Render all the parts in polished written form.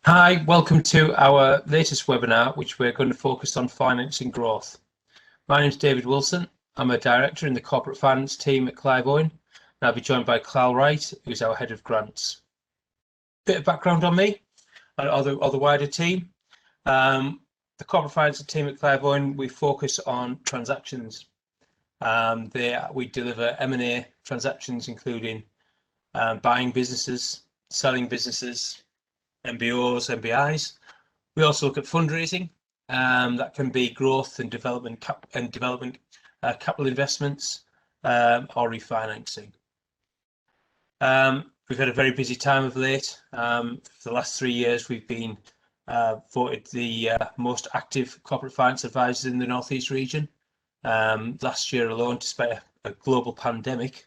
Hi, welcome to our latest webinar, which we're going to focus on financing growth. My name is David Wilson. I'm a director in the corporate finance team at Clive Owen, and I'll be joined by Clive Wright, who's our head of grants. Bit of background on me or the wider team. The corporate finance team at Clive Owen, we focus on transactions. We deliver M&A transactions, including buying businesses, selling businesses, MBOs, MBIs. We also look at fundraising. That can be growth and development capital investments or refinancing. We've had a very busy time of late. For the last 3 years, we've been voted the most active corporate finance advisors in the North East region. Last year alone, despite a global pandemic,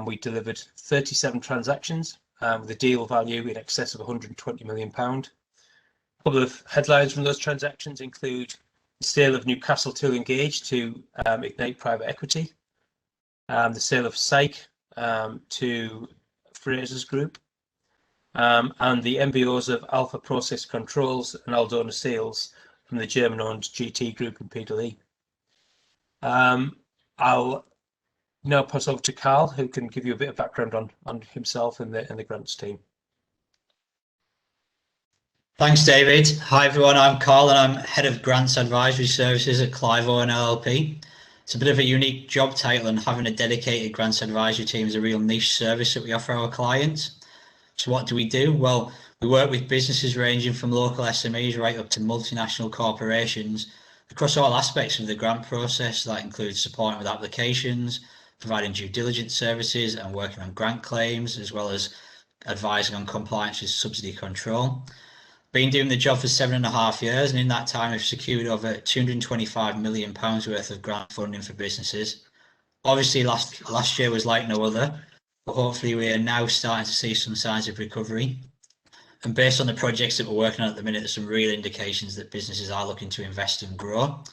we delivered 37 transactions with a deal value in excess of £120 million. A couple of headlines from those transactions include the sale of Newcastle Tool Engage to Ignite Private Equity, the sale of Psych to Fraser's Group, and the MBOs of Alpha Process Controls and Aldona Sales from the German-owned GT Group in Peterlee. I'll now pass over to Carl, who can give you a bit of background on himself and the grants team. Thanks, David. Hi, everyone. I'm Carl, and I'm Head of Grants Advisory Services at Clive Owen LLP. It's a bit of a unique job title, and having a dedicated grants advisory team is a real niche service that we offer our clients. So what do? Well, we work with businesses ranging from local SMEs right up to multinational corporations across all aspects of the grant process. That includes supporting with applications, providing due diligence services and working on grant claims, as well as advising on compliance with subsidy control. Been doing the job for 7.5 years, and in that time I've secured over £225 million worth of grant funding for businesses. Obviously last year was like no other, but hopefully we are now starting to see some signs of recovery. And based on the projects that we're working on at the minute, there's some real indications that businesses are looking to invest and grow.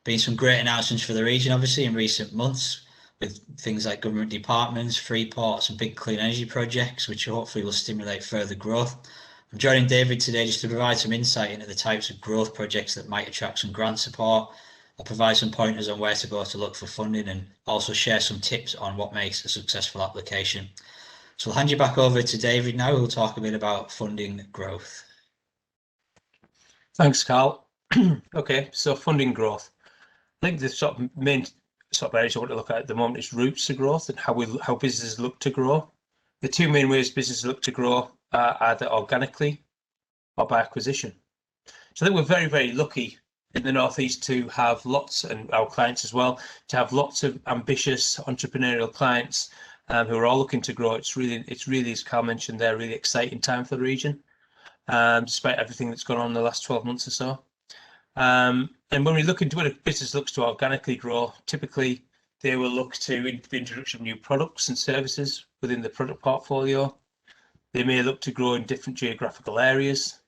Been some great announcements for the region, obviously, in recent months, with things like government departments, free ports and big clean energy projects, which hopefully will stimulate further growth. I'm joining David today just to provide some insight into the types of growth projects that might attract some grant support. I'll provide some pointers on where to go to look for funding and also share some tips on what makes a successful application. So I'll hand you back over to David now, who'll talk a bit about funding growth. Thanks, Carl. Okay, so funding growth. I think the main areas I want to look at the moment is routes to growth and how businesses look to grow. The two main ways businesses look to grow are either organically or by acquisition. So I think we're very, very lucky in the North East to have lots, and our clients as well, to have lots of ambitious entrepreneurial clients who are all looking to grow. It's really, as Carl mentioned, they're a really exciting time for the region, despite everything that's gone on in the last 12 months or so. And when we look into when a business looks to organically grow, typically they will look to the introduction of new products and services within the product portfolio. They may look to grow in different geographical areas.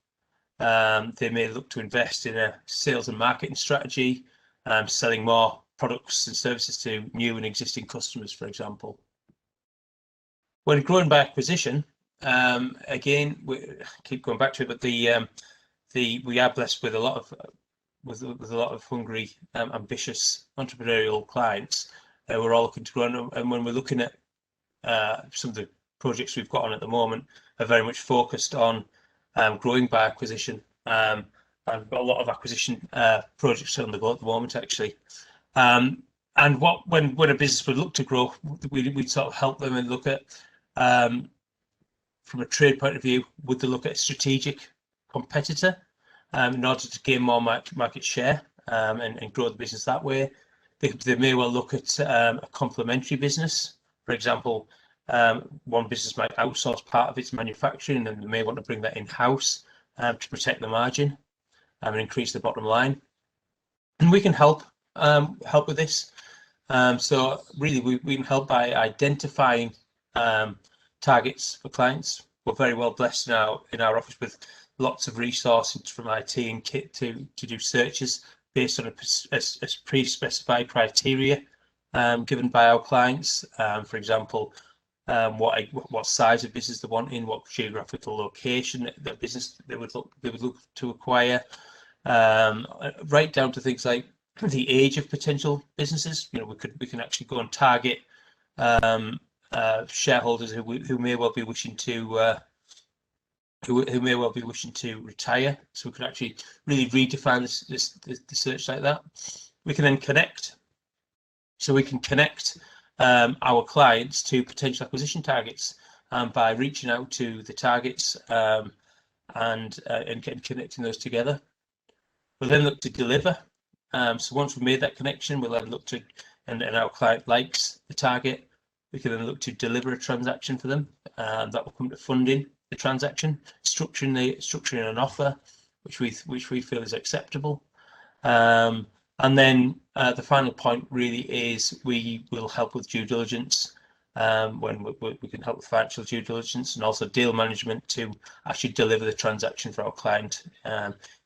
They may look to invest in a sales and marketing strategy, selling more products and services to new and existing customers, for example. When growing by acquisition, again, we keep going back to it, but we are blessed with a lot of hungry, ambitious entrepreneurial clients. We're all looking to grow, and when we're looking at some of the projects we've got on at the moment, are very much focused on growing by acquisition. I've got a lot of acquisition projects on the go at the moment, actually. And when a business would look to grow, we'd sort of help them and look at, from a trade point of view, would they look at a strategic competitor in order to gain more market share and grow the business that way. They may well look at a complementary business. For example, one business might outsource part of its manufacturing, and they may want to bring that in-house to protect the margin and increase the bottom line. And we can help with this. So really, we can help by identifying targets for clients. We're very well blessed now in our office with lots of resources from IT and kit to do searches based on a pre-specified criteria given by our clients. For example, what size of business they want in, what geographical location their business they would look to acquire, right down to things like the age of potential businesses. We can actually go and target shareholders who may well be wishing to who may well be wishing to retire. So we can actually really redefine the search like that. We can then connect. So we can connect our clients to potential acquisition targets by reaching out to the targets and connecting those together. We'll then look to deliver. So once we've made that connection, we'll then look to, and our client likes the target, we can then look to deliver a transaction for them. That will come to funding the transaction, structuring an offer, which we feel is acceptable. And then the final point really is we will help with due diligence when we can help with financial due diligence and also deal management to actually deliver the transaction for our client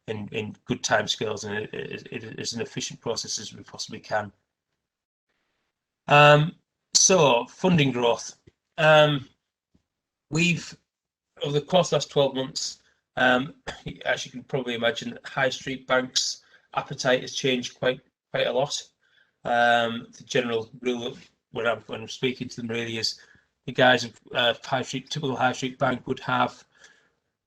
in good timescales and it is an efficient process as we possibly can. So funding growth. We've over the course of the last 12 months, as you can probably imagine, high street banks' appetite has changed quite a lot. The general rule when I'm speaking to them really is the guys of typical high street bank would have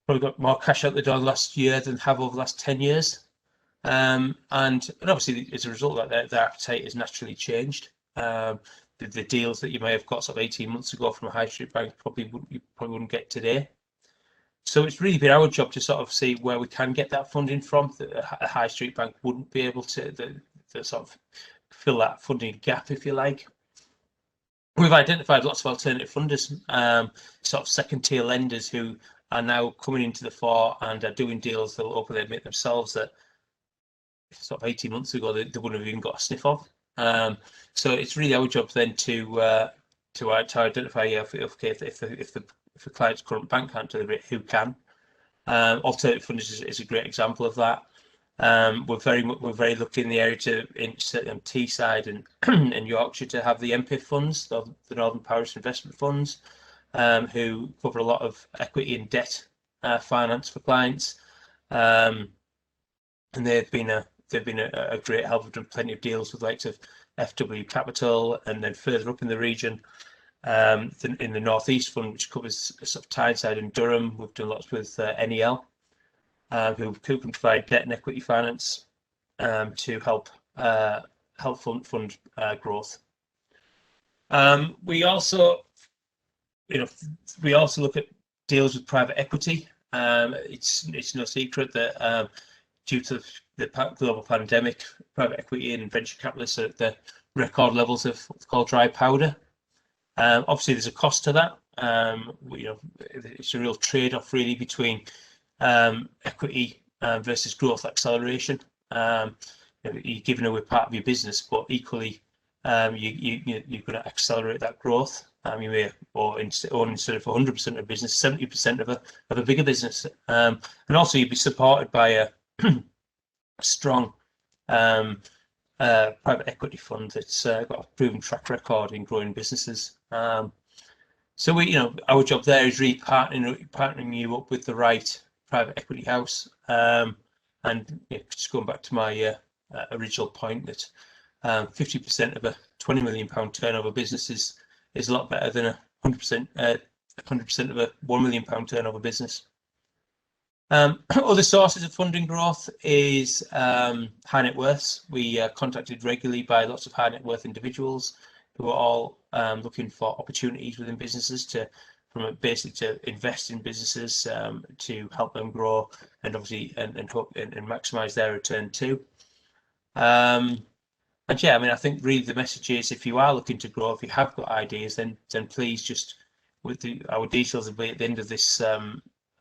probably got more cash out the door last year than have over the last 10 years. And obviously as a result of that, their appetite has naturally changed. The deals that you may have got sort of 18 months ago from a high street bank you probably wouldn't get today. So it's really been our job to sort of see where we can get that funding from. A high street bank wouldn't be able to sort of fill that funding gap, if you like. We've identified lots of alternative funders, sort of second tier lenders who are now coming into the fore and are doing deals that will openly admit themselves that sort of 18 months ago they wouldn't have even got a sniff of. So it's really our job then to identify if the client's current bank can't deliver it, who can. Alternative funders is a great example of that. We're very lucky in the area in Teesside and in Yorkshire to have the MPIF funds, the Northern Parish Investment Funds, who cover a lot of equity and debt finance for clients, and they've been a great help. We've done plenty of deals with likes of FW Capital, and then further up in the region, in the Northeast Fund, which covers sort of Tyneside and Durham. We've done lots with NEL, who can provide debt and equity finance to help fund growth. We also look at deals with private equity. It's no secret that due to the global pandemic, private equity and venture capitalists are at the record levels of what's called dry powder. Obviously, there's a cost to that. It's a real trade-off really between equity versus growth acceleration. You're giving away part of your business, but equally, you're going to accelerate that growth. You may own instead of 100% of a business, 70% of a bigger business, and also you'd be supported by a strong private equity fund that's got a proven track record in growing businesses. So our job there is really partnering you up with the right private equity house. And just going back to my original point that 50% of a £20 million turnover business is a lot better than 100% of a £1 million turnover business. Other sources of funding growth is high net worths. We are contacted regularly by lots of high net worth individuals who are all looking for opportunities within businesses to invest in businesses to help them grow and obviously and maximize their return too. And yeah, I mean, I think really the message is if you are looking to grow, if you have got ideas, then please just our details will be at the end of this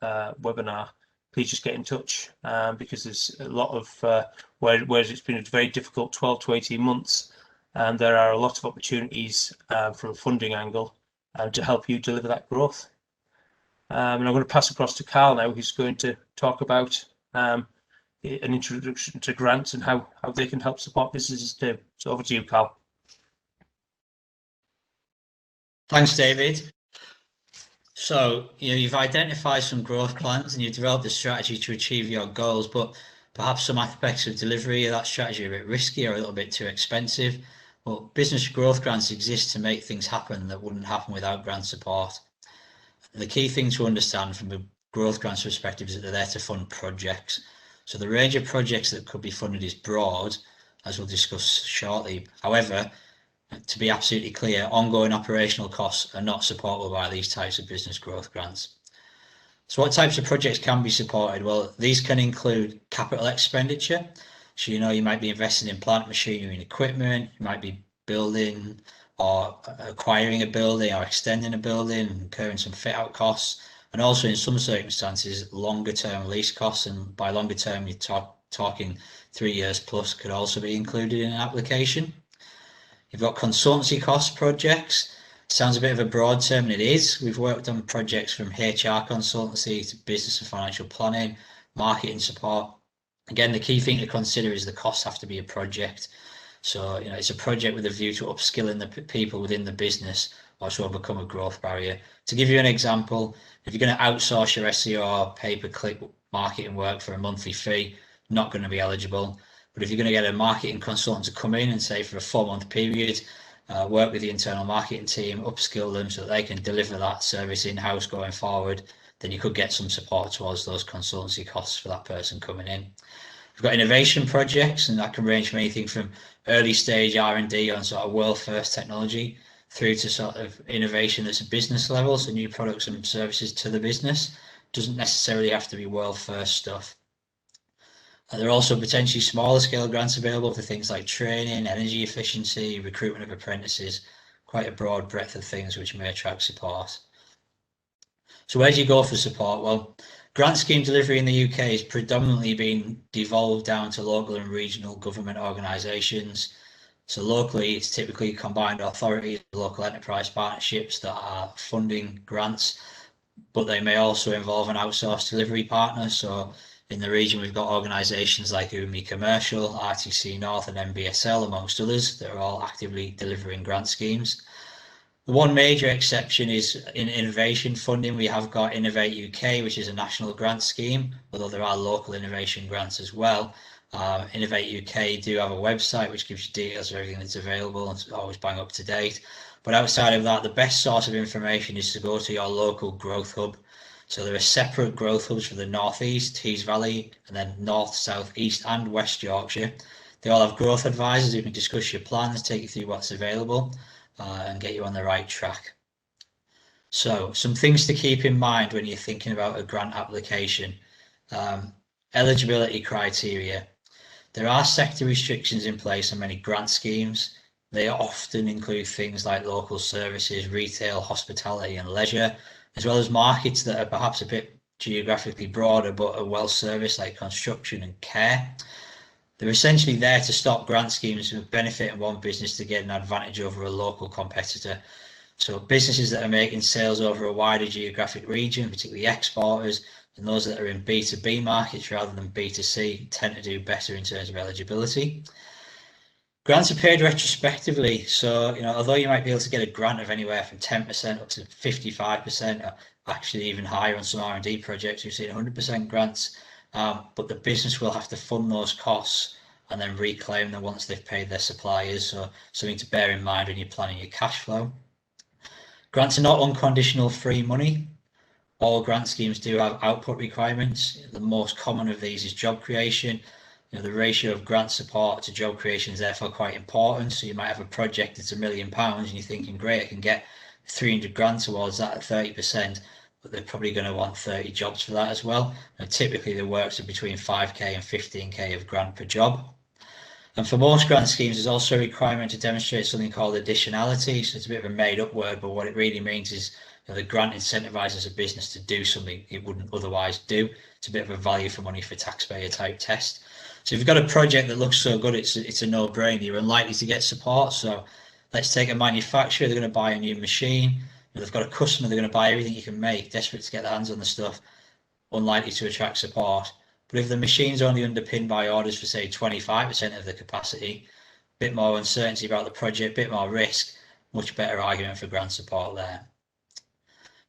webinar. Please just get in touch because there's a lot of whereas it's been a very difficult 12 to 18 months, and there are a lot of opportunities from a funding angle to help you deliver that growth. And I'm going to pass across to Carl now, who's going to talk about an introduction to grants and how they can help support businesses too. So over to you, Carl. Thanks, David. So, you've identified some growth plans and you've developed a strategy to achieve your goals, but perhaps some aspects of delivery of that strategy are a bit risky or a little bit too expensive. Well, business growth grants exist to make things happen that wouldn't happen without grant support. The key thing to understand from a growth grants perspective is that they're there to fund projects. So the range of projects that could be funded is broad, as we'll discuss shortly. However, to be absolutely clear, ongoing operational costs are not supportable by these types of business growth grants. So what types of projects can be supported? Well, these can include capital expenditure. So, you might be investing in plant machinery and equipment, you might be building or acquiring a building or extending a building, incurring some fit out costs, and also in some circumstances, longer term lease costs. And by longer term, you're talking 3 years plus could also be included in an application. You've got consultancy cost projects. Sounds a bit of a broad term, and it is. We've worked on projects from HR consultancy to business and financial planning, marketing support. Again, the key thing to consider is the costs have to be a project. So, it's a project with a view to upskilling the people within the business or to overcome a growth barrier. To give you an example, if you're going to outsource your SEO pay-per-click marketing work for a monthly fee, not going to be eligible. But if you're going to get a marketing consultant to come in and say for a 4-month period, work with the internal marketing team, upskill them so that they can deliver that service in-house going forward, then you could get some support towards those consultancy costs for that person coming in. We've got innovation projects, and that can range from anything from early stage R&D on sort of world first technology through to sort of innovation that's a business level, so new products and services to the business. Doesn't necessarily have to be world first stuff. There are also potentially smaller scale grants available for things like training, energy efficiency, recruitment of apprentices, quite a broad breadth of things which may attract support. So where do you go for support? Well, grant scheme delivery in the UK is predominantly being devolved down to local and regional government organisations. So locally, it's typically combined authorities, local enterprise partnerships that are funding grants, but they may also involve an outsourced delivery partner. So in the region, we've got organisations like UMI Commercial, RTC North and NBSL, amongst others, that are all actively delivering grant schemes. The one major exception is in innovation funding. We have got Innovate UK, which is a national grant scheme, although there are local innovation grants as well. Innovate UK do have a website which gives you details of everything that's available and it's always bang up to date. But outside of that, the best source of information is to go to your local growth hub. So there are separate growth hubs for the North East, Tees Valley, and then North, South, East and West Yorkshire. They all have growth advisors who can discuss your plans, take you through what's available and get you on the right track. So some things to keep in mind when you're thinking about a grant application. Eligibility criteria. There are sector restrictions in place on many grant schemes. They often include things like local services, retail, hospitality and leisure, as well as markets that are perhaps a bit geographically broader but are well serviced, like construction and care. They're essentially there to stop grant schemes who benefit and one business to get an advantage over a local competitor. So businesses that are making sales over a wider geographic region, particularly exporters, and those that are in B2B markets rather than B2C tend to do better in terms of eligibility. Grants are paid retrospectively, so although you might be able to get a grant of anywhere from 10% up to 55%, or actually even higher on some R&D projects, we've seen 100% grants, but the business will have to fund those costs and then reclaim them once they've paid their suppliers. So something to bear in mind when you're planning your cash flow. Grants are not unconditional free money. All grant schemes do have output requirements. The most common of these is job creation. The ratio of grant support to job creation is therefore quite important. So you might have a project that's £1 million and you're thinking, great, I can get 300 grand towards that at 30%, but they're probably going to want 30 jobs for that as well. And typically the works are between 5k and 15k of grant per job. And for most grant schemes, there's also a requirement to demonstrate something called additionality. So it's a bit of a made up word, but what it really means is the grant incentivizes a business to do something it wouldn't otherwise do. It's a bit of a value for money for taxpayer type test. So if you've got a project that looks so good, it's a no-brainer. You're unlikely to get support. So let's take a manufacturer. They're going to buy a new machine. They've got a customer. They're going to buy everything you can make, desperate to get their hands on the stuff, unlikely to attract support. But if the machine's only underpinned by orders for, say, 25% of the capacity, a bit more uncertainty about the project, a bit more risk, much better argument for grant support there.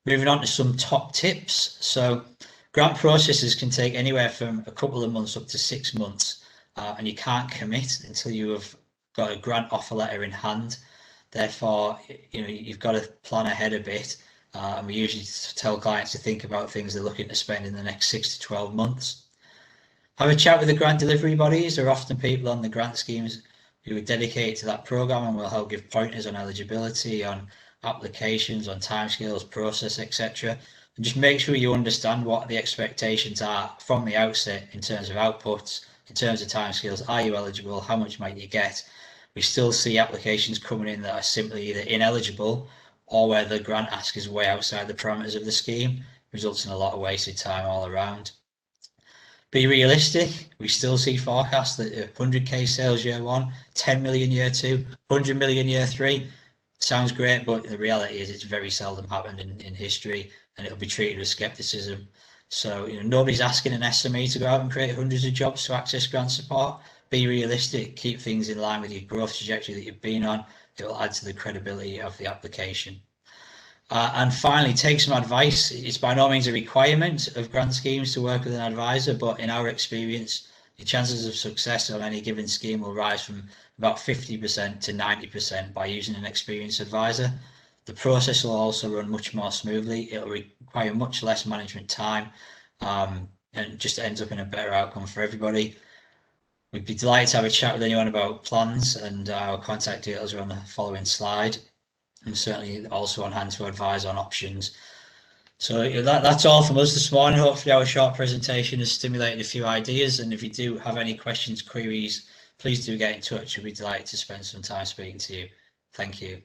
Moving on to some top tips. So grant processes can take anywhere from a couple of months up to 6 months, and you can't commit until you have got a grant offer letter in hand. Therefore, you've got to plan ahead a bit, and we usually tell clients to think about things they're looking to spend in the next 6 to 12 months. Have a chat with the grant delivery bodies. There are often people on the grant schemes who are dedicated to that program and will help give pointers on eligibility, on applications, on timescales, process, etc. And just make sure you understand what the expectations are from the outset in terms of outputs, in terms of timescales. Are you eligible? How much might you get? We still see applications coming in that are simply either ineligible or where the grant ask is way outside the parameters of the scheme, results in a lot of wasted time all around. Be realistic. We still see forecasts that 100k sales year 1, 10 million year 2, 100 million year 3. Sounds great, but the reality is it's very seldom happened in history, and it'll be treated with skepticism. So nobody's asking an SME to go out and create hundreds of jobs to access grant support. Be realistic. Keep things in line with your growth trajectory that you've been on. It will add to the credibility of the application. And finally, take some advice. It's by no means a requirement of grant schemes to work with an advisor, but in our experience, the chances of success on any given scheme will rise from about 50% to 90% by using an experienced advisor. The process will also run much more smoothly. It'll require much less management time, and just ends up in a better outcome for everybody. We'd be delighted to have a chat with anyone about plans, and our contact details are on the following slide. And certainly also on hand to advise on options. So that's all from us this morning. Hopefully our short presentation has stimulated a few ideas, and if you do have any questions, queries, please do get in touch. We'll be delighted to spend some time speaking to you. Thank you.